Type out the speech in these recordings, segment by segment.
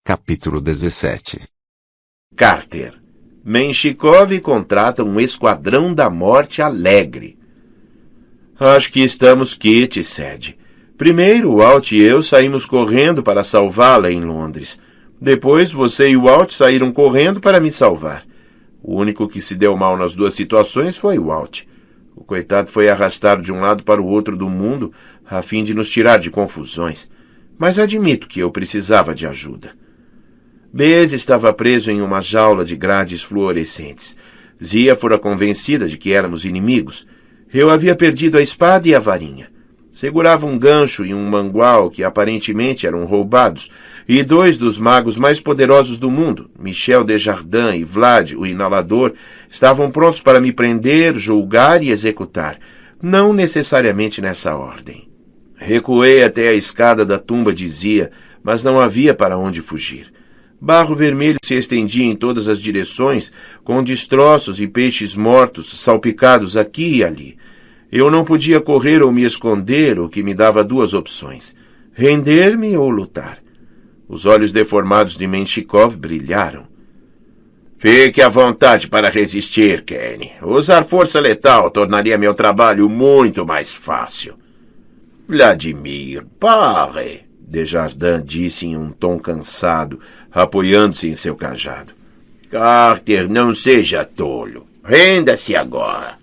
Capítulo 17. Carter. Menshikov contrata um esquadrão da morte alegre. Acho que estamos quites, Sed. Primeiro, o Walt e eu saímos correndo para salvá-la em Londres. Depois, você e o Walt saíram correndo para me salvar. O único que se deu mal nas duas situações foi o Walt. O coitado foi arrastado de um lado para o outro do mundo a fim de nos tirar de confusões. Mas admito que eu precisava de ajuda. Bez estava preso em uma jaula de grades fluorescentes. Zia fora convencida de que éramos inimigos. Eu havia perdido a espada e a varinha. Segurava um gancho e um mangual que aparentemente eram roubados, e dois dos magos mais poderosos do mundo, Michel Desjardins e Vlad, o inalador, estavam prontos para me prender, julgar e executar, não necessariamente nessa ordem. Recuei até a escada da tumba de Zia, mas não havia para onde fugir. Barro vermelho se estendia em todas as direções, com destroços e peixes mortos salpicados aqui e ali. Eu não podia correr ou me esconder, o que me dava duas opções: render-me ou lutar. Os olhos deformados de Menshikov brilharam. Fique à vontade para resistir, Kenny. Usar força letal tornaria meu trabalho muito mais fácil. Vladimir, pare! Desjardins disse em um tom cansado, apoiando-se em seu cajado. Carter, não seja tolo. Renda-se agora.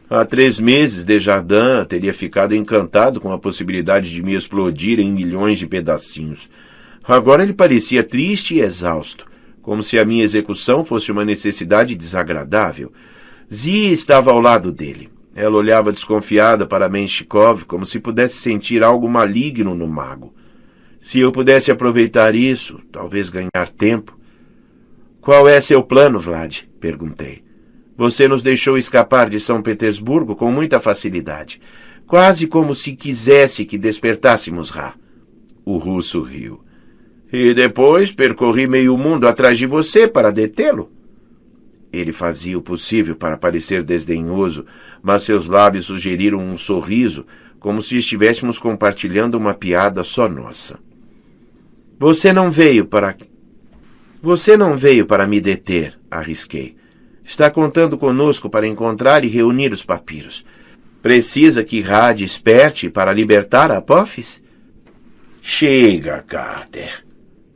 Há 3 meses, Desjardins teria ficado encantado com a possibilidade de me explodir em milhões de pedacinhos. Agora ele parecia triste e exausto, como se a minha execução fosse uma necessidade desagradável. Zia estava ao lado dele. Ela olhava desconfiada para Menshikov, como se pudesse sentir algo maligno no mago. Se eu pudesse aproveitar isso, talvez ganhar tempo. Qual é seu plano, Vlad? Perguntei. Você nos deixou escapar de São Petersburgo com muita facilidade, quase como se quisesse que despertássemos Ra. O russo riu. E depois percorri meio mundo atrás de você para detê-lo. Ele fazia o possível para parecer desdenhoso, mas seus lábios sugeriram um sorriso, como se estivéssemos compartilhando uma piada só nossa. Você não veio para me deter, arrisquei. Está contando conosco para encontrar e reunir os papiros. Precisa que Ra desperte para libertar a Apophis? Chega, Carter.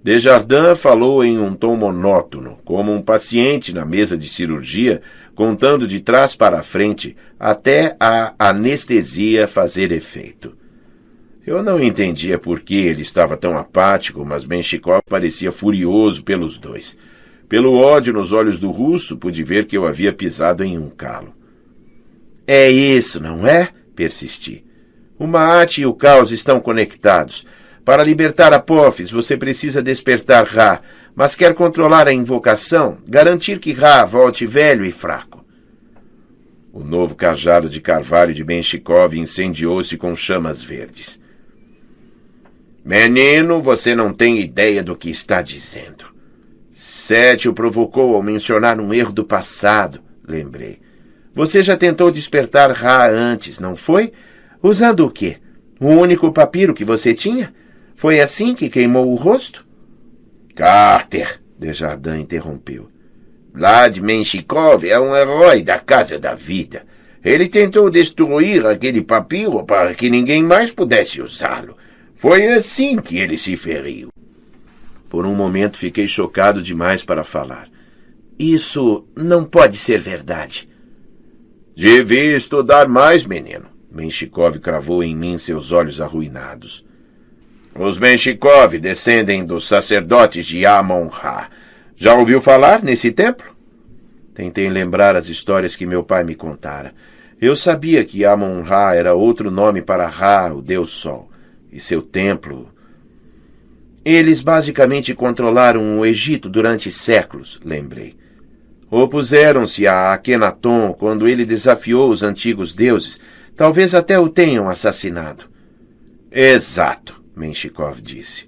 Desjardins falou em um tom monótono, como um paciente na mesa de cirurgia, contando de trás para a frente até a anestesia fazer efeito. Eu não entendia por que ele estava tão apático, mas Menshikov parecia furioso pelos dois. Pelo ódio nos olhos do russo, pude ver que eu havia pisado em um calo. É isso, não é? Persisti. O Maat e o caos estão conectados. Para libertar Apophis, você precisa despertar Ra, mas quer controlar a invocação, garantir que Ra volte velho e fraco. O novo cajado de carvalho de Menshikov incendiou-se com chamas verdes. Menino, você não tem ideia do que está dizendo. Sete o provocou ao mencionar um erro do passado, lembrei. Você já tentou despertar Ra antes, não foi? Usando o quê? O único papiro que você tinha? Foi assim que queimou o rosto? Carter, Desjardins interrompeu. Vlad Menshikov é um herói da Casa da Vida. Ele tentou destruir aquele papiro para que ninguém mais pudesse usá-lo. Foi assim que ele se feriu. Por um momento fiquei chocado demais para falar. Isso não pode ser verdade. Devia estudar mais, menino. Menshikov cravou em mim seus olhos arruinados. Os Menshikov descendem dos sacerdotes de Amon-Ra. Já ouviu falar nesse templo? Tentei lembrar as histórias que meu pai me contara. Eu sabia que Amon-Ra era outro nome para Ra, o Deus Sol, e seu templo. Eles basicamente controlaram o Egito durante séculos, lembrei. Opuseram-se a Akhenaton quando ele desafiou os antigos deuses. Talvez até o tenham assassinado. Exato, Menshikov disse.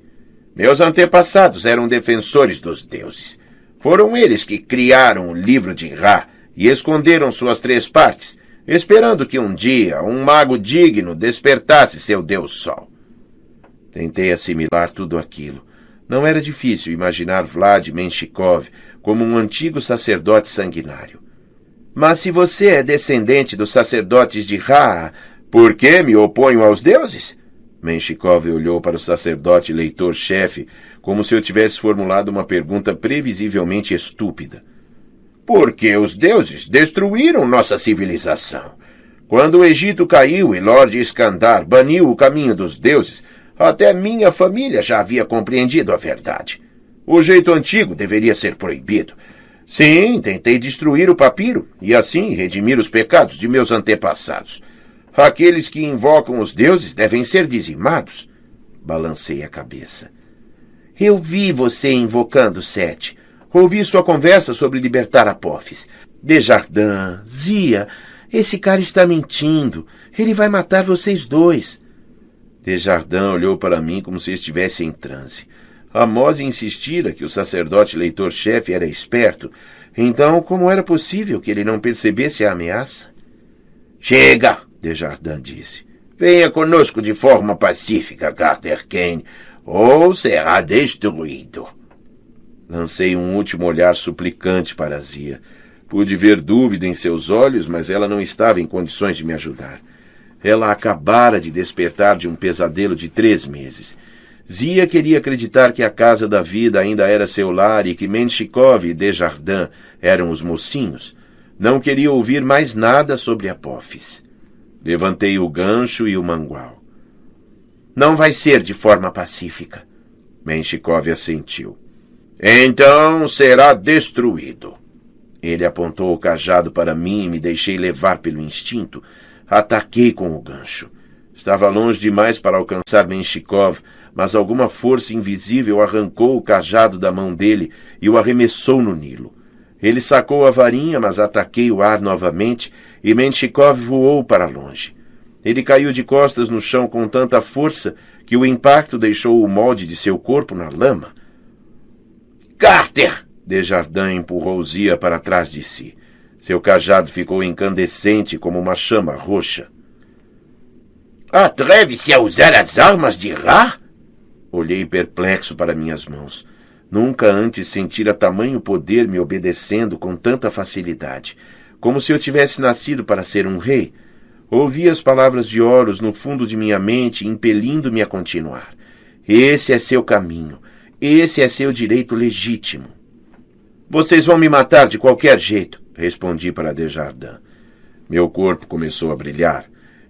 Meus antepassados eram defensores dos deuses. Foram eles que criaram o livro de Ra e esconderam suas 3 partes, esperando que um dia um mago digno despertasse seu Deus Sol. Tentei assimilar tudo aquilo. Não era difícil imaginar Vlad Menshikov como um antigo sacerdote sanguinário. Mas se você é descendente dos sacerdotes de Ra, por que me oponho aos deuses? Menshikov olhou para o sacerdote leitor-chefe como se eu tivesse formulado uma pergunta previsivelmente estúpida. Porque os deuses destruíram nossa civilização. Quando o Egito caiu e Lord Iskandar baniu o caminho dos deuses, até minha família já havia compreendido a verdade. O jeito antigo deveria ser proibido. Sim, tentei destruir o papiro e assim redimir os pecados de meus antepassados. Aqueles que invocam os deuses devem ser dizimados. Balancei a cabeça. Eu vi você invocando Sete. Ouvi sua conversa sobre libertar Apophis. Desjardins, Zia, esse cara está mentindo. Ele vai matar vocês dois. Desjardins olhou para mim como se estivesse em transe. Amós insistira que o sacerdote leitor-chefe era esperto. Então, como era possível que ele não percebesse a ameaça? Chega! Desjardins disse. Venha conosco de forma pacífica, Carter Kane, ou será destruído. Lancei um último olhar suplicante para Zia. Pude ver dúvida em seus olhos, mas ela não estava em condições de me ajudar. Ela acabara de despertar de um pesadelo de 3 meses. Zia queria acreditar que a Casa da Vida ainda era seu lar e que Menshikov e Desjardins eram os mocinhos. Não queria ouvir mais nada sobre Apophis. Levantei o gancho e o mangual. Não vai ser de forma pacífica. Menshikov assentiu. Então será destruído. Ele apontou o cajado para mim e me deixei levar pelo instinto. Ataquei com o gancho. Estava longe demais para alcançar Menshikov, mas alguma força invisível arrancou o cajado da mão dele e o arremessou no Nilo. Ele sacou a varinha, mas ataquei o ar novamente e Menshikov voou para longe. Ele caiu de costas no chão com tanta força que o impacto deixou o molde de seu corpo na lama. Carter! Desjardins empurrou Zia para trás de si. Seu cajado ficou incandescente como uma chama roxa. Atreve-se a usar as armas de Ra? Olhei perplexo para minhas mãos. Nunca antes sentira tamanho poder me obedecendo com tanta facilidade, como se eu tivesse nascido para ser um rei. Ouvi as palavras de Horus no fundo de minha mente, impelindo-me a continuar. Esse é seu caminho. Esse é seu direito legítimo. Vocês vão me matar de qualquer jeito, respondi para Desjardins. Meu corpo começou a brilhar.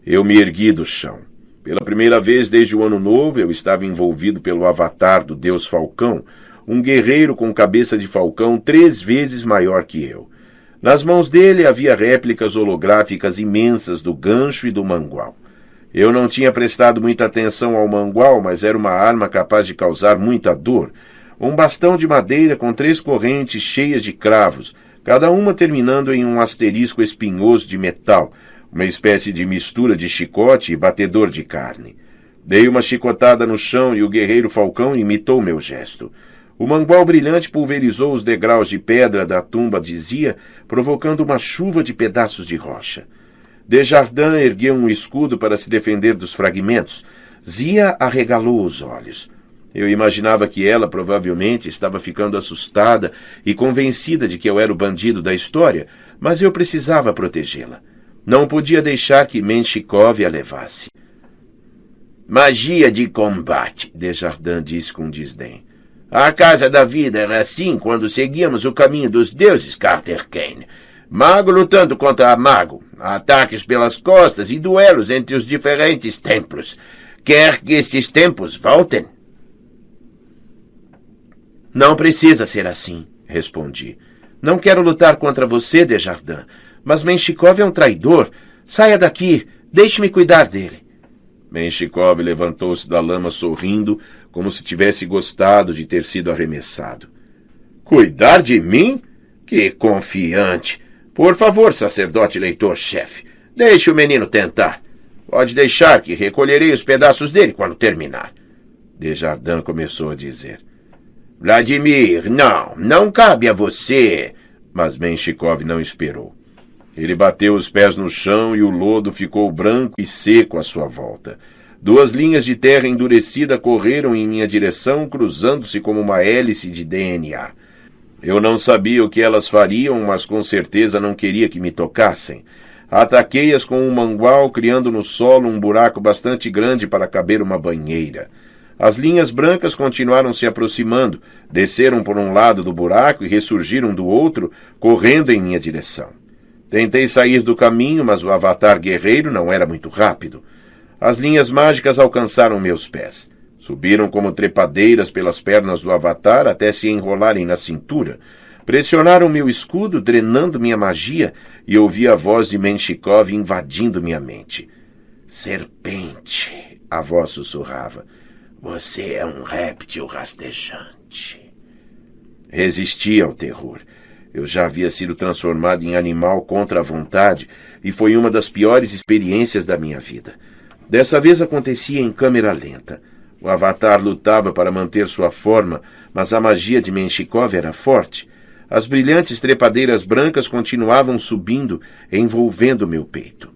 Eu me ergui do chão. Pela primeira vez desde o ano novo, eu estava envolvido pelo avatar do deus Falcão, um guerreiro com cabeça de falcão 3 vezes maior que eu. Nas mãos dele havia réplicas holográficas imensas do gancho e do mangual. Eu não tinha prestado muita atenção ao mangual, mas era uma arma capaz de causar muita dor. Um bastão de madeira com 3 correntes cheias de cravos, cada uma terminando em um asterisco espinhoso de metal, uma espécie de mistura de chicote e batedor de carne. Dei uma chicotada no chão e o guerreiro falcão imitou meu gesto. O mangual brilhante pulverizou os degraus de pedra da tumba de Zia, provocando uma chuva de pedaços de rocha. Desjardins ergueu um escudo para se defender dos fragmentos. Zia arregalou os olhos. Eu imaginava que ela provavelmente estava ficando assustada e convencida de que eu era o bandido da história, mas eu precisava protegê-la. Não podia deixar que Menshikov a levasse. Magia de combate, Desjardins disse com desdém. A Casa da Vida era assim quando seguíamos o caminho dos deuses, Carter Kane. Mago lutando contra mago, ataques pelas costas e duelos entre os diferentes templos. Quer que esses tempos voltem? Não precisa ser assim, respondi. Não quero lutar contra você, Desjardins, mas Menshikov é um traidor. Saia daqui, deixe-me cuidar dele. Menshikov levantou-se da lama sorrindo, como se tivesse gostado de ter sido arremessado. Cuidar de mim? Que confiante! Por favor, sacerdote leitor-chefe, deixe o menino tentar. Pode deixar que recolherei os pedaços dele quando terminar. Desjardins começou a dizer. Vladimir, não cabe a você. Mas Menshikov não esperou. Ele bateu os pés no chão e o lodo ficou branco e seco à sua volta. 2 linhas de terra endurecida correram em minha direção, cruzando-se como uma hélice de DNA. Eu não sabia o que elas fariam, mas com certeza não queria que me tocassem. Ataquei-as com um mangual, criando no solo um buraco bastante grande para caber uma banheira. As linhas brancas continuaram se aproximando, desceram por um lado do buraco e ressurgiram do outro, correndo em minha direção. Tentei sair do caminho, mas o avatar guerreiro não era muito rápido. As linhas mágicas alcançaram meus pés. Subiram como trepadeiras pelas pernas do avatar até se enrolarem na cintura. Pressionaram meu escudo, drenando minha magia, e ouvi a voz de Menshikov invadindo minha mente. Serpente, a voz sussurrava. Você é um réptil rastejante. Resisti ao terror. Eu já havia sido transformado em animal contra a vontade e foi uma das piores experiências da minha vida. Dessa vez acontecia em câmera lenta. O avatar lutava para manter sua forma, mas a magia de Menshikov era forte. As brilhantes trepadeiras brancas continuavam subindo, envolvendo meu peito.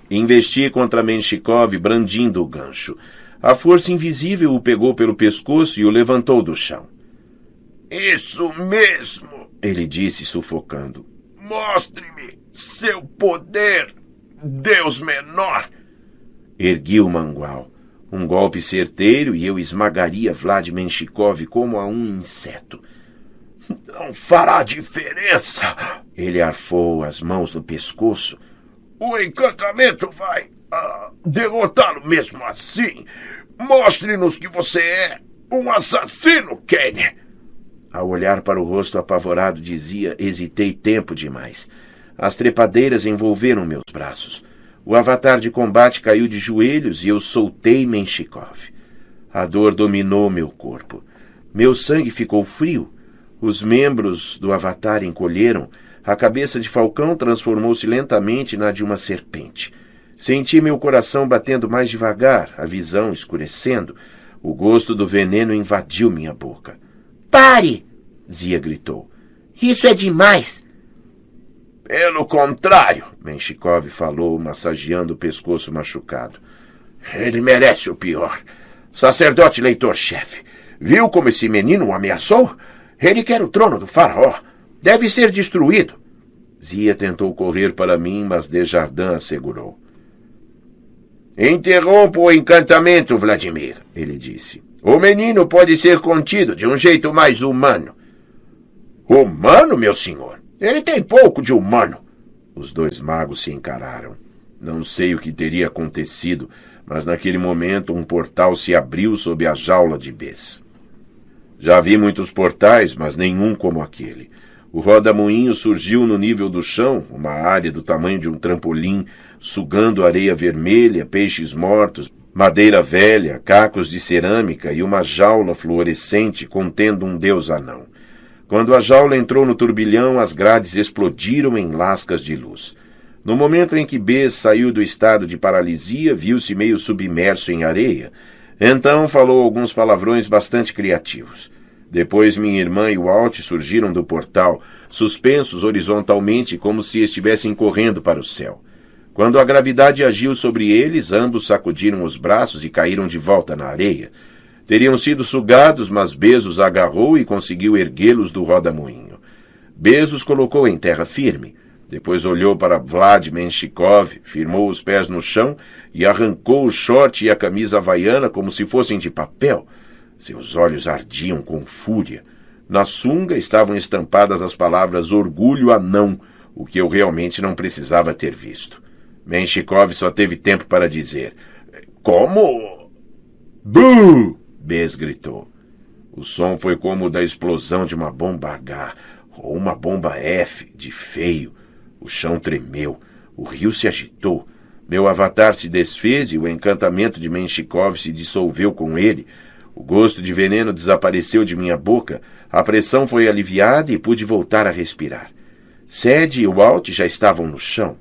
Investi contra Menshikov, brandindo o gancho. A força invisível o pegou pelo pescoço e o levantou do chão. Isso mesmo, ele disse, sufocando. Mostre-me seu poder, Deus menor. Ergui o mangual. Um golpe certeiro e eu esmagaria Vlad Menshikov como a um inseto. Não fará diferença. Ele arfou as mãos no pescoço. O encantamento vai derrotá-lo mesmo assim. Mostre-nos que você é um assassino, Kenny. Ao olhar para o rosto apavorado, dizia, hesitei tempo demais. As trepadeiras envolveram meus braços. O avatar de combate caiu de joelhos e eu soltei Menshikov. A dor dominou meu corpo. Meu sangue ficou frio. Os membros do avatar encolheram. A cabeça de Falcão transformou-se lentamente na de uma serpente. Senti meu coração batendo mais devagar, a visão escurecendo. O gosto do veneno invadiu minha boca. Pare! Zia gritou. Isso é demais! Pelo contrário, Menshikov falou, massageando o pescoço machucado. Ele merece o pior. Sacerdote leitor-chefe, viu como esse menino o ameaçou? Ele quer o trono do faraó. Deve ser destruído. Zia tentou correr para mim, mas Desjardins assegurou. Interrompa o encantamento, Vladimir, ele disse. O menino pode ser contido de um jeito mais humano. Humano, meu senhor? Ele tem pouco de humano. Os 2 magos se encararam. Não sei o que teria acontecido, mas naquele momento um portal se abriu sob a jaula de Bes. Já vi muitos portais, mas nenhum como aquele. O roda-moinho surgiu no nível do chão, uma área do tamanho de um trampolim, sugando areia vermelha, peixes mortos, madeira velha, cacos de cerâmica e uma jaula fluorescente contendo um deus anão. Quando a jaula entrou no turbilhão, as grades explodiram em lascas de luz. No momento em que Bes saiu do estado de paralisia, viu-se meio submerso em areia. Então falou alguns palavrões bastante criativos. Depois minha irmã e Walt surgiram do portal, suspensos horizontalmente como se estivessem correndo para o céu. Quando a gravidade agiu sobre eles, ambos sacudiram os braços e caíram de volta na areia. Teriam sido sugados, mas Bes os agarrou e conseguiu erguê-los do roda-moinho. Bes os colocou em terra firme. Depois olhou para Vlad Menshikov, firmou os pés no chão e arrancou o short e a camisa havaiana como se fossem de papel. Seus olhos ardiam com fúria. Na sunga estavam estampadas as palavras orgulho anão, o que eu realmente não precisava ter visto. Menshikov só teve tempo para dizer: Como? Buh! Bes gritou. O som foi como o da explosão de uma bomba H, ou uma bomba F, de feio. O chão tremeu, o rio se agitou. Meu avatar se desfez e o encantamento de Menshikov se dissolveu com ele. O gosto de veneno desapareceu de minha boca, a pressão foi aliviada e pude voltar a respirar. Sed e Walt já estavam no chão.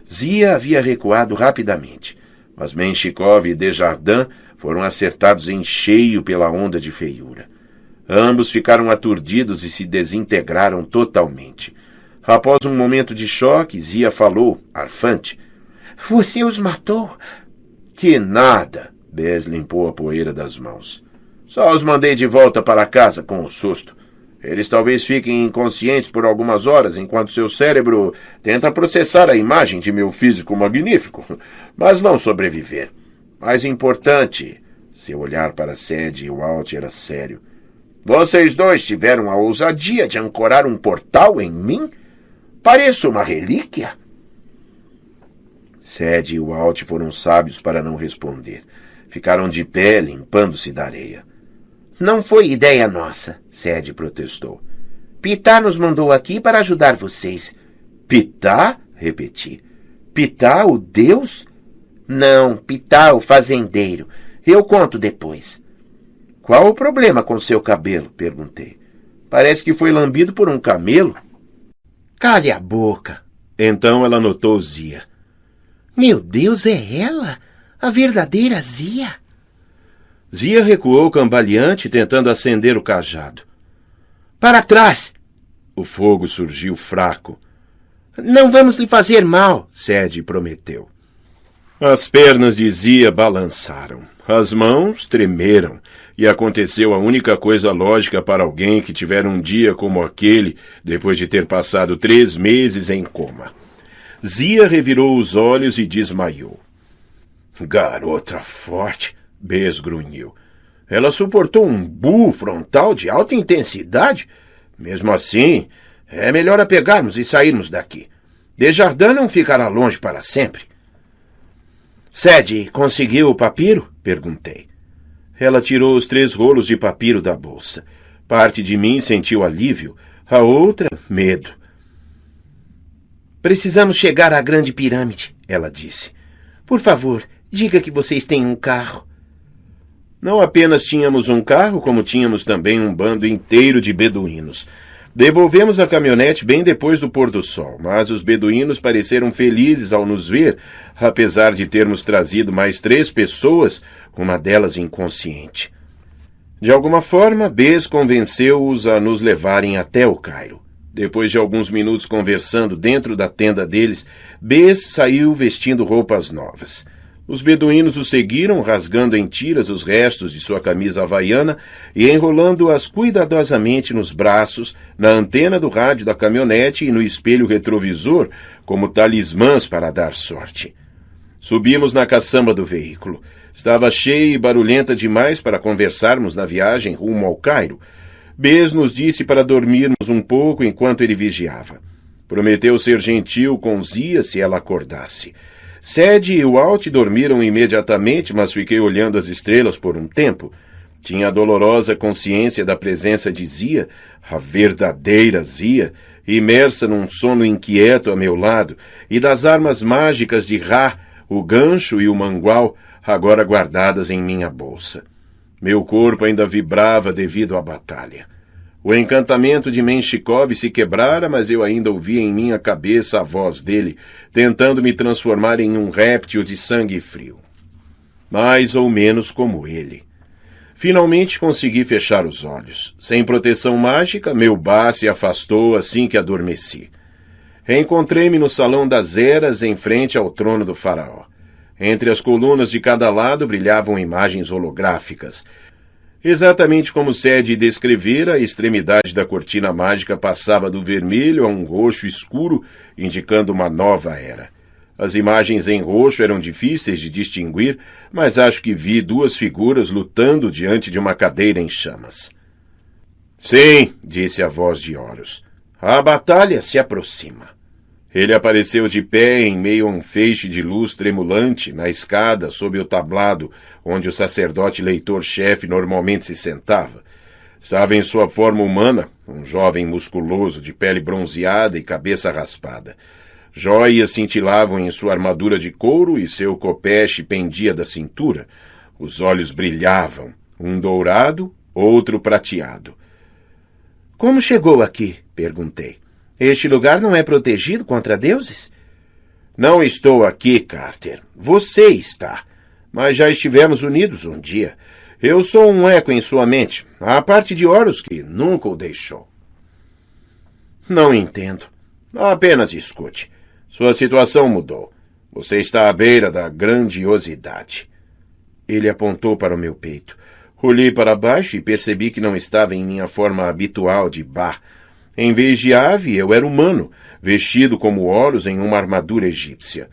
Zia havia recuado rapidamente, mas Menshikov e Desjardins foram acertados em cheio pela onda de feiura. Ambos ficaram aturdidos e se desintegraram totalmente. Após um momento de choque, Zia falou, arfante. Você os matou? Que nada, Bess limpou a poeira das mãos. Só os mandei de volta para casa com o susto. Eles talvez fiquem inconscientes por algumas horas enquanto seu cérebro tenta processar a imagem de meu físico magnífico, mas vão sobreviver. Mais importante, seu olhar para Sadie e Walt era sério. Vocês dois tiveram a ousadia de ancorar um portal em mim? Pareço uma relíquia? Sadie e Walt foram sábios para não responder. Ficaram de pé, limpando-se da areia. Não foi ideia nossa, Sadie protestou. Pitá nos mandou aqui para ajudar vocês. Pitá? Repeti. Pitá, o Deus? Não, Pitá, o fazendeiro. Eu conto depois. Qual o problema com seu cabelo? Perguntei. Parece que foi lambido por um camelo. Cale a boca. Então ela notou Zia. Meu Deus, é ela? A verdadeira Zia? Zia recuou cambaleante, tentando acender o cajado. Para trás! O fogo surgiu fraco. Não vamos lhe fazer mal, Sadie prometeu. As pernas de Zia balançaram. As mãos tremeram. E aconteceu a única coisa lógica para alguém que tivera um dia como aquele, depois de ter passado 3 meses em coma. Zia revirou os olhos e desmaiou. Garota forte, Bess grunhiu. Ela suportou um bull frontal de alta intensidade? Mesmo assim, é melhor a pegarmos e sairmos daqui. Desjardins não ficará longe para sempre. Sadie, conseguiu o papiro? Perguntei. Ela tirou os 3 rolos de papiro da bolsa. Parte de mim sentiu alívio, a outra, medo. Precisamos chegar à Grande Pirâmide, ela disse. Por favor, diga que vocês têm um carro. Não apenas tínhamos um carro, como tínhamos também um bando inteiro de beduínos. Devolvemos a caminhonete bem depois do pôr do sol, mas os beduínos pareceram felizes ao nos ver, apesar de termos trazido mais 3 pessoas, uma delas inconsciente. De alguma forma, Bess convenceu-os a nos levarem até o Cairo. Depois de alguns minutos conversando dentro da tenda deles, Bess saiu vestindo roupas novas. Os beduínos o seguiram, rasgando em tiras os restos de sua camisa havaiana e enrolando-as cuidadosamente nos braços, na antena do rádio da caminhonete e no espelho retrovisor, como talismãs para dar sorte. Subimos na caçamba do veículo. Estava cheia e barulhenta demais para conversarmos na viagem rumo ao Cairo. Bess nos disse para dormirmos um pouco enquanto ele vigiava. Prometeu ser gentil com Zia se ela acordasse. Sadie e Walt dormiram imediatamente, mas fiquei olhando as estrelas por um tempo. Tinha a dolorosa consciência da presença de Zia, a verdadeira Zia, imersa num sono inquieto a meu lado, e das armas mágicas de Ra, o gancho e o mangual, agora guardadas em minha bolsa. Meu corpo ainda vibrava devido à batalha. O encantamento de Menshikov se quebrara, mas eu ainda ouvia em minha cabeça a voz dele, tentando me transformar em um réptil de sangue frio. Mais ou menos como ele. Finalmente consegui fechar os olhos. Sem proteção mágica, meu Ba se afastou assim que adormeci. Reencontrei-me no Salão das Eras, em frente ao trono do faraó. Entre as colunas de cada lado brilhavam imagens holográficas. Exatamente como Sadie descrevera, a extremidade da cortina mágica passava do vermelho a um roxo escuro, indicando uma nova era. As imagens em roxo eram difíceis de distinguir, mas acho que vi 2 figuras lutando diante de uma cadeira em chamas. Sim, disse a voz de Horus. A batalha se aproxima. Ele apareceu de pé em meio a um feixe de luz tremulante na escada sob o tablado onde o sacerdote leitor-chefe normalmente se sentava. Estava em sua forma humana, um jovem musculoso de pele bronzeada e cabeça raspada. Joias cintilavam em sua armadura de couro e seu copete pendia da cintura. Os olhos brilhavam, um dourado, outro prateado. — Como chegou aqui? — perguntei. Este lugar não é protegido contra deuses? Não estou aqui, Carter. Você está. Mas já estivemos unidos um dia. Eu sou um eco em sua mente, a parte de Horus que nunca o deixou. Não entendo. Apenas escute. Sua situação mudou. Você está à beira da grandiosidade. Ele apontou para o meu peito. Olhei para baixo e percebi que não estava em minha forma habitual de Ba. Em vez de ave, eu era humano, vestido como Horus em uma armadura egípcia.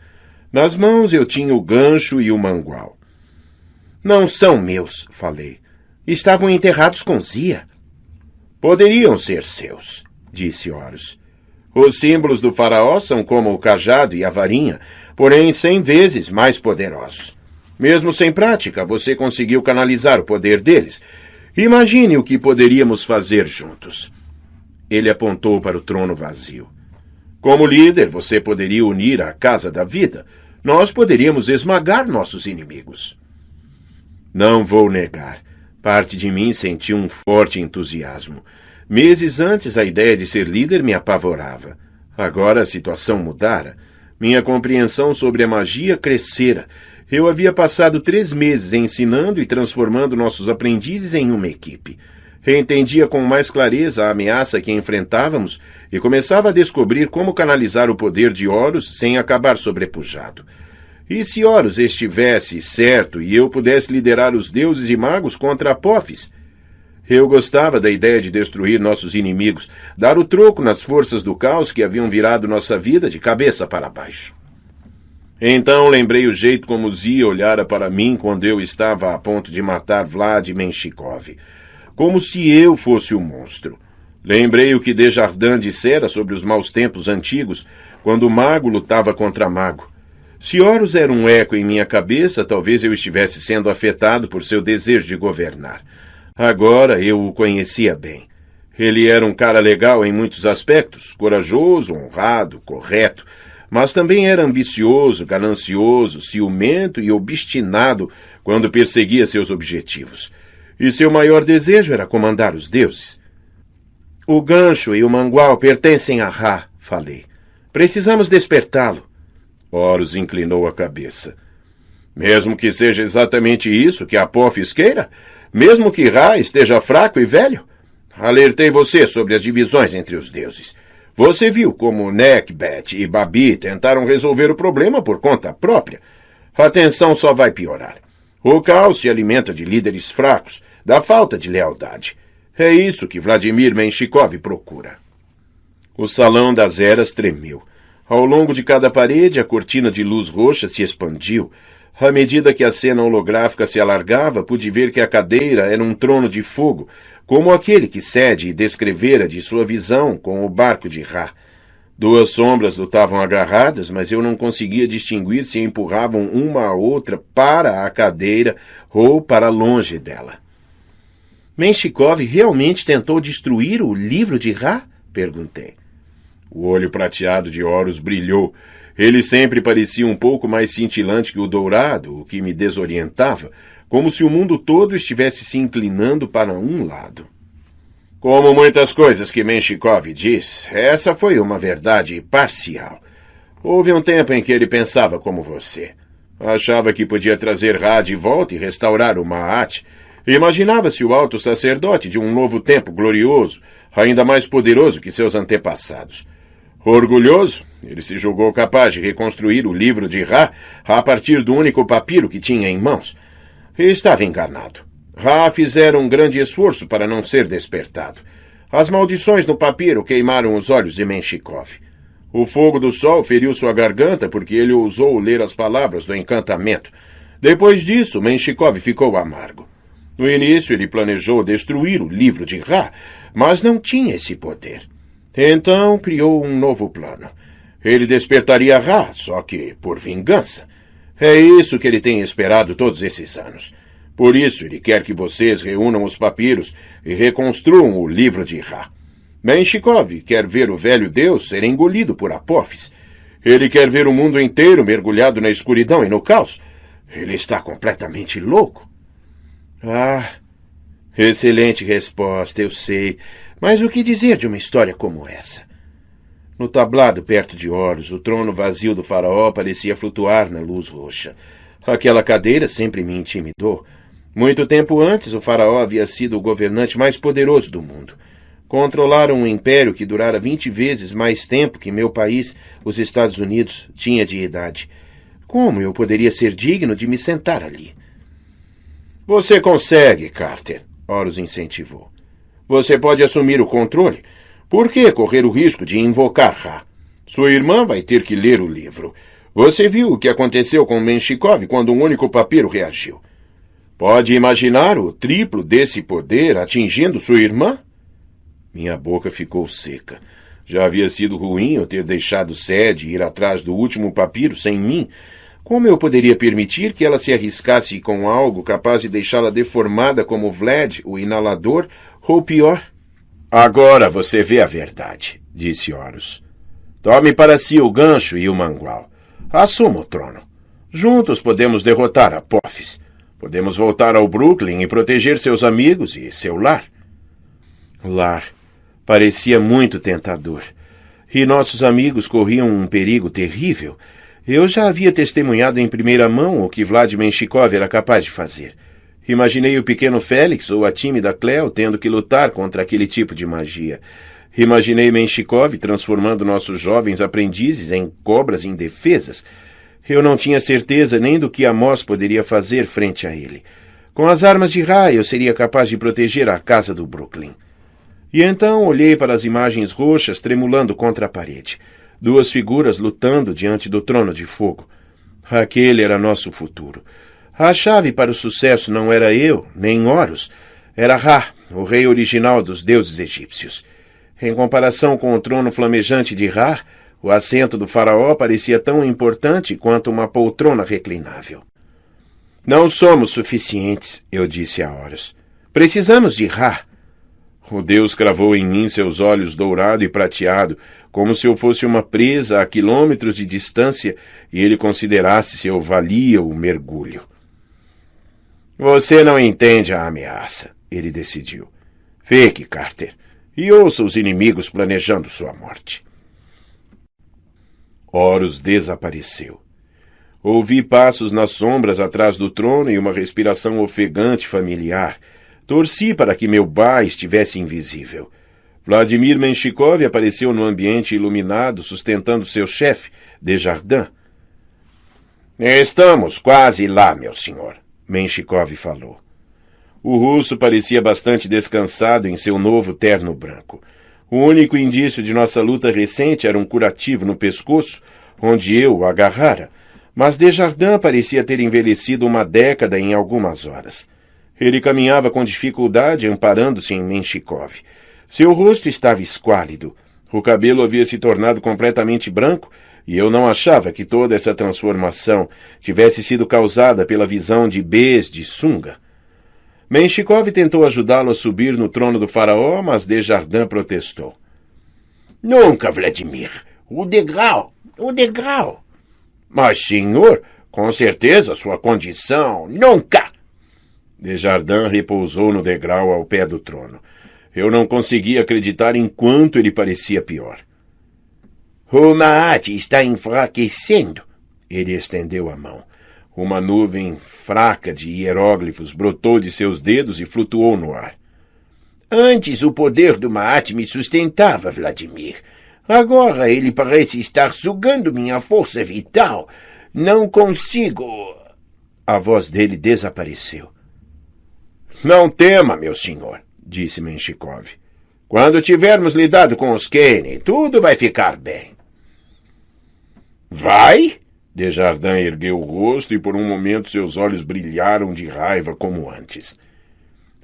Nas mãos eu tinha o gancho e o mangual. Não são meus, falei. Estavam enterrados com Zia. Poderiam ser seus, disse Horus. Os símbolos do faraó são como o cajado e a varinha, porém 100 vezes mais poderosos. Mesmo sem prática, você conseguiu canalizar o poder deles. Imagine o que poderíamos fazer juntos. Ele apontou para o trono vazio. Como líder, você poderia unir a Casa da Vida. Nós poderíamos esmagar nossos inimigos. Não vou negar. Parte de mim sentiu um forte entusiasmo. Meses antes, a ideia de ser líder me apavorava. Agora a situação mudara. Minha compreensão sobre a magia crescera. Eu havia passado 3 meses ensinando e transformando nossos aprendizes em uma equipe. Reentendia com mais clareza a ameaça que enfrentávamos e começava a descobrir como canalizar o poder de Horus sem acabar sobrepujado. E se Horus estivesse certo e eu pudesse liderar os deuses e magos contra Apophis? Eu gostava da ideia de destruir nossos inimigos, dar o troco nas forças do caos que haviam virado nossa vida de cabeça para baixo. Então lembrei o jeito como Zia olhara para mim quando eu estava a ponto de matar Vlad Menshikov, como se eu fosse o monstro. Lembrei o que Desjardins dissera sobre os maus tempos antigos, quando o mago lutava contra mago. Se Horus era um eco em minha cabeça, talvez eu estivesse sendo afetado por seu desejo de governar. Agora eu o conhecia bem. Ele era um cara legal em muitos aspectos, corajoso, honrado, correto, mas também era ambicioso, ganancioso, ciumento e obstinado quando perseguia seus objetivos. E seu maior desejo era comandar os deuses. O gancho e o mangual pertencem a Ra, falei. Precisamos despertá-lo. Horus inclinou a cabeça. Mesmo que seja exatamente isso que Apophis queira? Mesmo que Ra esteja fraco e velho? Alertei você sobre as divisões entre os deuses. Você viu como Nekbet e Babi tentaram resolver o problema por conta própria. A tensão só vai piorar. O caos se alimenta de líderes fracos, da falta de lealdade. É isso que Vladimir Menshikov procura. O salão das eras tremeu. Ao longo de cada parede, a cortina de luz roxa se expandiu. À medida que a cena holográfica se alargava, pude ver que a cadeira era um trono de fogo, como aquele que Sede descrevera de sua visão com o barco de Ra. 2 sombras lutavam agarradas, mas eu não conseguia distinguir se empurravam uma a outra para a cadeira ou para longe dela. Menshikov realmente tentou destruir o livro de Ra? Perguntei. O olho prateado de Horus brilhou. Ele sempre parecia um pouco mais cintilante que o dourado, o que me desorientava, como se o mundo todo estivesse se inclinando para um lado. Como muitas coisas que Menshikov diz, essa foi uma verdade parcial. Houve um tempo em que ele pensava como você. Achava que podia trazer Ra de volta e restaurar o Ma'at. Imaginava-se o alto sacerdote de um novo tempo glorioso, ainda mais poderoso que seus antepassados. Orgulhoso, ele se julgou capaz de reconstruir o livro de Ra a partir do único papiro que tinha em mãos. E estava enganado. Ra fizera um grande esforço para não ser despertado. As maldições no papiro queimaram os olhos de Menshikov. O fogo do sol feriu sua garganta porque ele ousou ler as palavras do encantamento. Depois disso, Menshikov ficou amargo. No início, ele planejou destruir o livro de Ra, mas não tinha esse poder. Então, criou um novo plano. Ele despertaria Ra, só que por vingança. É isso que ele tem esperado todos esses anos. Por isso, ele quer que vocês reúnam os papiros e reconstruam o livro de Ra. Menshikov quer ver o velho deus ser engolido por Apophis. Ele quer ver o mundo inteiro mergulhado na escuridão e no caos. Ele está completamente louco. Ah, excelente resposta, eu sei. Mas o que dizer de uma história como essa? No tablado perto de Horus, o trono vazio do faraó parecia flutuar na luz roxa. Aquela cadeira sempre me intimidou. Muito tempo antes, o faraó havia sido o governante mais poderoso do mundo. Controlaram um império que durara 20 vezes mais tempo que meu país, os Estados Unidos, tinha de idade. Como eu poderia ser digno de me sentar ali? Você consegue, Carter, Horus incentivou. Você pode assumir o controle. Por que correr o risco de invocar Ra? Sua irmã vai ter que ler o livro. Você viu o que aconteceu com Menshikov quando um único papiro reagiu. Pode imaginar o triplo desse poder atingindo sua irmã? Minha boca ficou seca. Já havia sido ruim eu ter deixado Sadie ir atrás do último papiro sem mim. Como eu poderia permitir que ela se arriscasse com algo capaz de deixá-la deformada como Vlad, o inalador, ou pior? Agora você vê a verdade, disse Horus. Tome para si o gancho e o mangual. Assuma o trono. Juntos podemos derrotar Apophis. Podemos voltar ao Brooklyn e proteger seus amigos e seu lar. Lar. Parecia muito tentador. E nossos amigos corriam um perigo terrível. Eu já havia testemunhado em primeira mão o que Vlad Menshikov era capaz de fazer. Imaginei o pequeno Félix ou a tímida Cleo tendo que lutar contra aquele tipo de magia. Imaginei Menshikov transformando nossos jovens aprendizes em cobras indefesas. Eu não tinha certeza nem do que Amos poderia fazer frente a ele. Com as armas de Ra, eu seria capaz de proteger a casa do Brooklyn. E então olhei para as imagens roxas tremulando contra a parede. Duas figuras lutando diante do trono de fogo. Aquele era nosso futuro. A chave para o sucesso não era eu, nem Horus. Era Ra, o rei original dos deuses egípcios. Em comparação com o trono flamejante de Ra, o assento do faraó parecia tão importante quanto uma poltrona reclinável. Não somos suficientes, eu disse a Horus. Precisamos de Ra. O deus cravou em mim seus olhos dourado e prateado, como se eu fosse uma presa a quilômetros de distância e ele considerasse se eu valia o mergulho. Você não entende a ameaça, ele decidiu. Fique, Carter, e ouça os inimigos planejando sua morte. Horus desapareceu. Ouvi passos nas sombras atrás do trono e uma respiração ofegante familiar. Torci para que meu Ba estivesse invisível. Vladimir Menshikov apareceu no ambiente iluminado, sustentando seu chefe, Desjardins. Estamos quase lá, meu senhor, Menshikov falou. O russo parecia bastante descansado em seu novo terno branco. O único indício de nossa luta recente era um curativo no pescoço, onde eu o agarrara, mas Desjardins parecia ter envelhecido uma década em algumas horas. Ele caminhava com dificuldade, amparando-se em Menshikov. Seu rosto estava esquálido. O cabelo havia se tornado completamente branco, e eu não achava que toda essa transformação tivesse sido causada pela visão de Bs de sunga. Menshikov tentou ajudá-lo a subir no trono do faraó, mas Desjardins protestou. Nunca, Vladimir. O degrau. Mas, senhor, com certeza sua condição... Nunca! Desjardins repousou no degrau ao pé do trono. Eu não conseguia acreditar em quanto ele parecia pior. O Maat está enfraquecendo. Ele estendeu a mão. Uma nuvem fraca de hieróglifos brotou de seus dedos e flutuou no ar. Antes o poder do Maat me sustentava, Vladimir. Agora ele parece estar sugando minha força vital. Não consigo... A voz dele desapareceu. Não tema, meu senhor, disse Menshikov. Quando tivermos lidado com os Kane, tudo vai ficar bem. Vai? Desjardins ergueu o rosto e por um momento seus olhos brilharam de raiva como antes.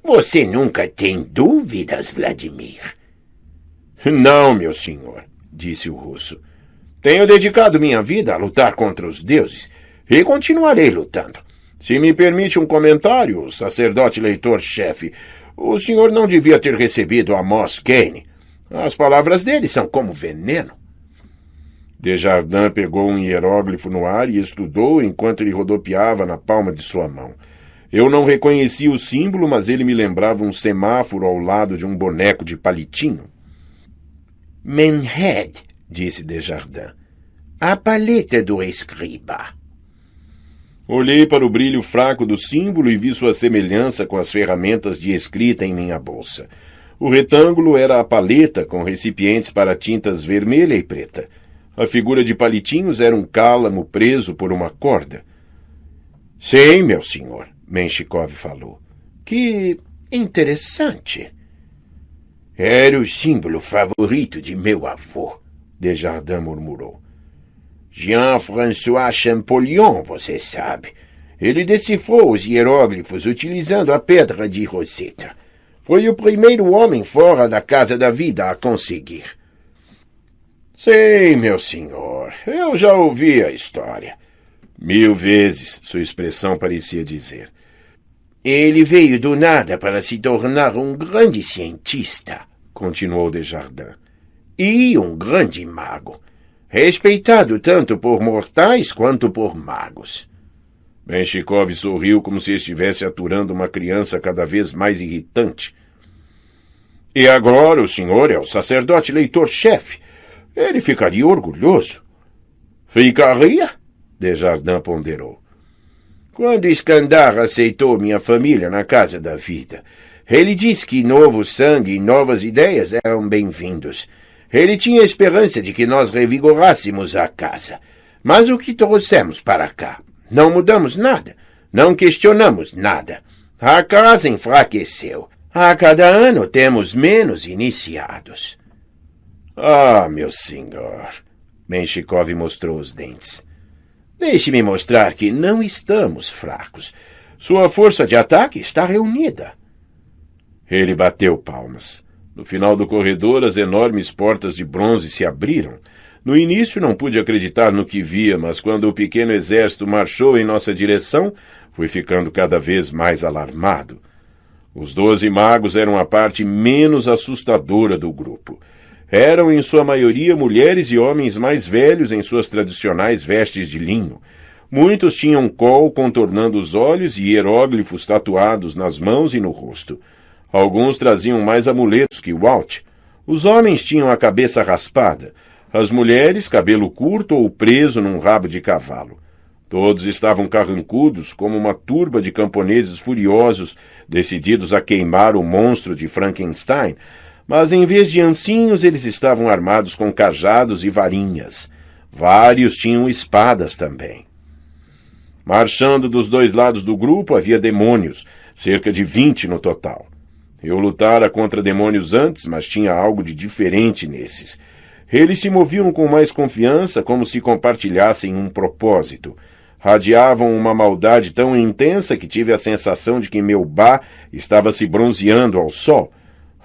Você nunca tem dúvidas, Vladimir? Não, meu senhor, disse o russo. Tenho dedicado minha vida a lutar contra os deuses e continuarei lutando. Se me permite um comentário, sacerdote leitor-chefe, o senhor não devia ter recebido Amos Kane. As palavras dele são como veneno. Desjardins pegou um hieróglifo no ar e estudou enquanto ele rodopiava na palma de sua mão. Eu não reconheci o símbolo, mas ele me lembrava um semáforo ao lado de um boneco de palitinho. Menhead, disse Desjardins. A paleta do escriba. Olhei para o brilho fraco do símbolo e vi sua semelhança com as ferramentas de escrita em minha bolsa. O retângulo era a paleta com recipientes para tintas vermelha e preta. A figura de palitinhos era um cálamo preso por uma corda. Sim, meu senhor, Menshikov falou. Que interessante. Era o símbolo favorito de meu avô, Desjardins murmurou. Jean-François Champollion, você sabe. Ele decifrou os hieróglifos utilizando a pedra de Rosetta. Foi o primeiro homem fora da Casa da Vida a conseguir. Sei, meu senhor, eu já ouvi a história. 1000 vezes, sua expressão parecia dizer. Ele veio do nada para se tornar um grande cientista, continuou Desjardins, e um grande mago, respeitado tanto por mortais quanto por magos. Menshikov sorriu como se estivesse aturando uma criança cada vez mais irritante. E agora o senhor é o sacerdote leitor-chefe. Ele ficaria orgulhoso. Ficaria? Desjardins ponderou. Quando Iskandar aceitou minha família na Casa da Vida, ele disse que novo sangue e novas ideias eram bem-vindos. Ele tinha esperança de que nós revigorássemos a casa. Mas o que trouxemos para cá? Não mudamos nada. Não questionamos nada. A casa enfraqueceu. A cada ano temos menos iniciados. Ah, meu senhor. Menshikov mostrou os dentes. Deixe-me mostrar que não estamos fracos. Sua força de ataque está reunida. Ele bateu palmas. No final do corredor, as enormes portas de bronze se abriram. No início não pude acreditar no que via, mas quando o pequeno exército marchou em nossa direção, fui ficando cada vez mais alarmado. Os 12 magos eram a parte menos assustadora do grupo. Eram, em sua maioria, mulheres e homens mais velhos em suas tradicionais vestes de linho. Muitos tinham col contornando os olhos e hieróglifos tatuados nas mãos e no rosto. Alguns traziam mais amuletos que Walt. Os homens tinham a cabeça raspada. As mulheres, cabelo curto ou preso num rabo de cavalo. Todos estavam carrancudos como uma turba de camponeses furiosos, decididos a queimar o monstro de Frankenstein, mas em vez de ancinhos eles estavam armados com cajados e varinhas. Vários tinham espadas também. Marchando dos dois lados do grupo havia demônios, cerca de 20 no total. Eu lutara contra demônios antes, mas tinha algo de diferente nesses. Eles se moviam com mais confiança, como se compartilhassem um propósito. Radiavam uma maldade tão intensa que tive a sensação de que meu Ba estava se bronzeando ao sol.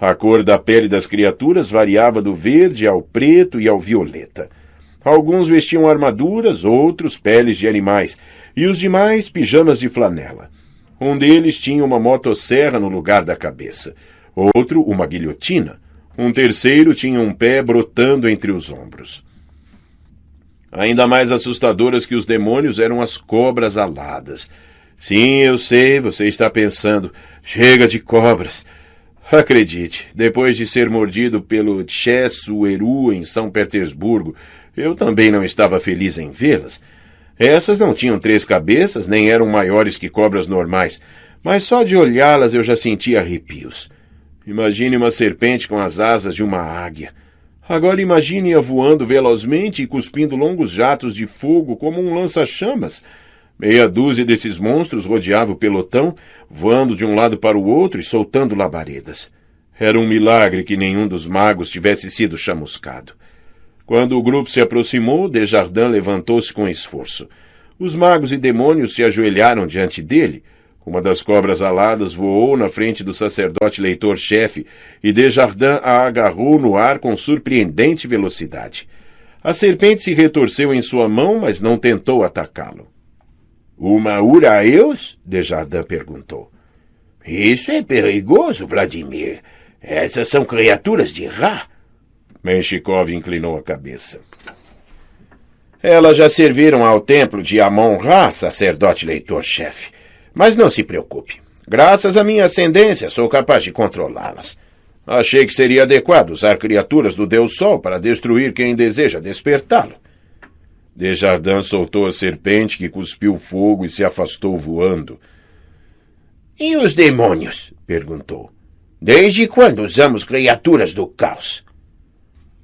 A cor da pele das criaturas variava do verde ao preto e ao violeta. Alguns vestiam armaduras, outros peles de animais, e os demais pijamas de flanela. Um deles tinha uma motosserra no lugar da cabeça, outro uma guilhotina. Um terceiro tinha um pé brotando entre os ombros. Ainda mais assustadoras que os demônios eram as cobras aladas. Sim, eu sei, você está pensando, chega de cobras. Acredite, depois de ser mordido pelo Tchesueru em São Petersburgo, eu também não estava feliz em vê-las. Essas não tinham 3 cabeças, nem eram maiores que cobras normais, mas só de olhá-las eu já sentia arrepios. Imagine uma serpente com as asas de uma águia. Agora imagine-a voando velozmente e cuspindo longos jatos de fogo como um lança-chamas. Meia dúzia desses monstros rodeava o pelotão, voando de um lado para o outro e soltando labaredas. Era um milagre que nenhum dos magos tivesse sido chamuscado. Quando o grupo se aproximou, Desjardins levantou-se com esforço. Os magos e demônios se ajoelharam diante dele. Uma das cobras aladas voou na frente do sacerdote leitor-chefe e Desjardins a agarrou no ar com surpreendente velocidade. A serpente se retorceu em sua mão, mas não tentou atacá-lo. Uma Uraeus? Desjardins perguntou. Isso é perigoso, Vladimir. Essas são criaturas de Ra. Menshikov inclinou a cabeça. Elas já serviram ao templo de Amon-Ra, sacerdote leitor-chefe. Mas não se preocupe. Graças à minha ascendência, sou capaz de controlá-las. Achei que seria adequado usar criaturas do Deus Sol para destruir quem deseja despertá-lo. Desjardins soltou a serpente que cuspiu fogo e se afastou voando. E os demônios? Perguntou. Desde quando usamos criaturas do caos?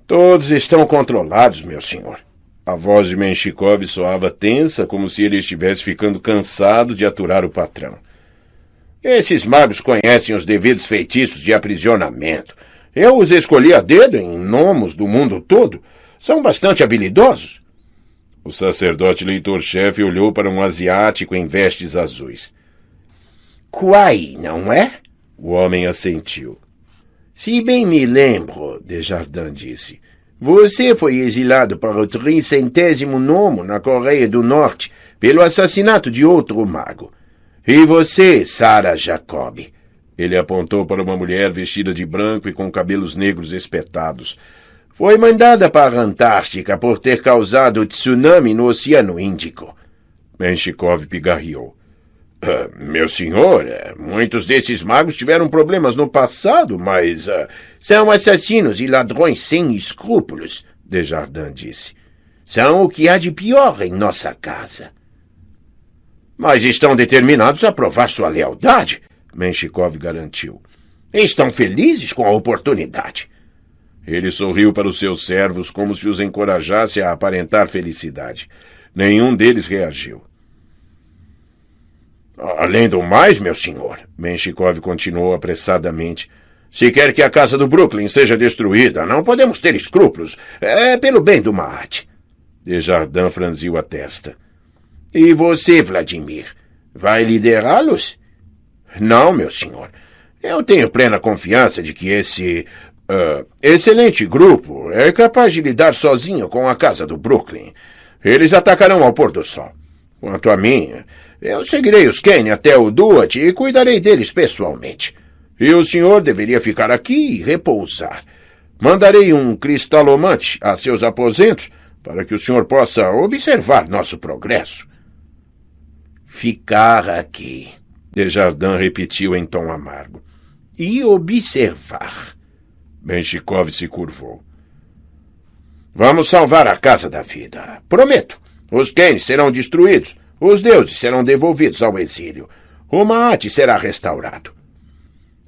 Todos estão controlados, meu senhor. A voz de Menshikov soava tensa, como se ele estivesse ficando cansado de aturar o patrão. Esses magos conhecem os devidos feitiços de aprisionamento. Eu os escolhi a dedo em gnomos do mundo todo. São bastante habilidosos. O sacerdote leitor-chefe olhou para um asiático em vestes azuis. Kuai, não é? O homem assentiu. Se bem me lembro, Desjardins disse, você foi exilado para o 300º nomo na Coreia do Norte pelo assassinato de outro mago. E você, Sarah Jacob? Ele apontou para uma mulher vestida de branco e com cabelos negros espetados. Foi mandada para a Antártica por ter causado tsunami no Oceano Índico. Menshikov pigarreou. Meu senhor, muitos desses magos tiveram problemas no passado, mas são assassinos e ladrões sem escrúpulos, Desjardins disse. São o que há de pior em nossa casa. Mas estão determinados a provar sua lealdade, Menshikov garantiu. Estão felizes com a oportunidade. Ele sorriu para os seus servos como se os encorajasse a aparentar felicidade. Nenhum deles reagiu. Além do mais, meu senhor, Menshikov continuou apressadamente, se quer que a casa do Brooklyn seja destruída, não podemos ter escrúpulos. É pelo bem do Maat. Desjardins franziu a testa. E você, Vladimir, vai liderá-los? Não, meu senhor. Eu tenho plena confiança de que esse excelente grupo é capaz de lidar sozinho com a casa do Brooklyn. Eles atacarão ao pôr do sol. Quanto a mim, eu seguirei os Kane até o Duat e cuidarei deles pessoalmente. E o senhor deveria ficar aqui e repousar. Mandarei um cristalomante a seus aposentos para que o senhor possa observar nosso progresso. Ficar aqui, Desjardins repetiu em tom amargo. E observar. Menshikov se curvou. Vamos salvar a Casa da Vida. Prometo. Os Kane serão destruídos. Os deuses serão devolvidos ao exílio. O Maat será restaurado.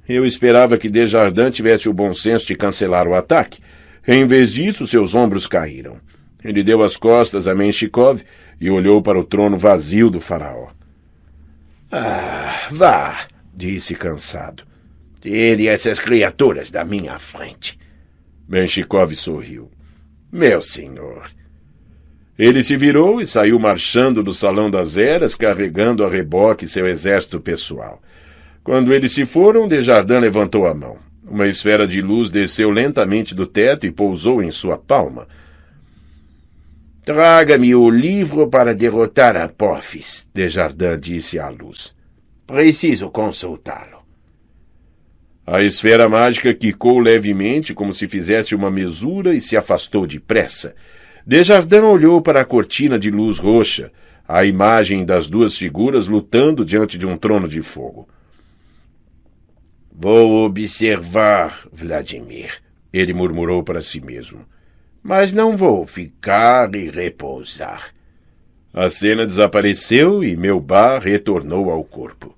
Eu esperava que Desjardins tivesse o bom senso de cancelar o ataque. Em vez disso, seus ombros caíram. Ele deu as costas a Menshikov e olhou para o trono vazio do faraó. Vá, disse cansado. Tire essas criaturas da minha frente. Menshikov sorriu. Meu senhor. Ele se virou e saiu marchando do Salão das Eras, carregando a reboque seu exército pessoal. Quando eles se foram, Desjardins levantou a mão. Uma esfera de luz desceu lentamente do teto e pousou em sua palma. Traga-me o livro para derrotar Apophis, Desjardins disse à luz. Preciso consultá-lo. A esfera mágica quicou levemente, como se fizesse uma mesura, e se afastou depressa. Desjardins olhou para a cortina de luz roxa, a imagem das duas figuras lutando diante de um trono de fogo. Vou observar, Vladimir, ele murmurou para si mesmo. Mas não vou ficar e repousar. A cena desapareceu e Melbar retornou ao corpo.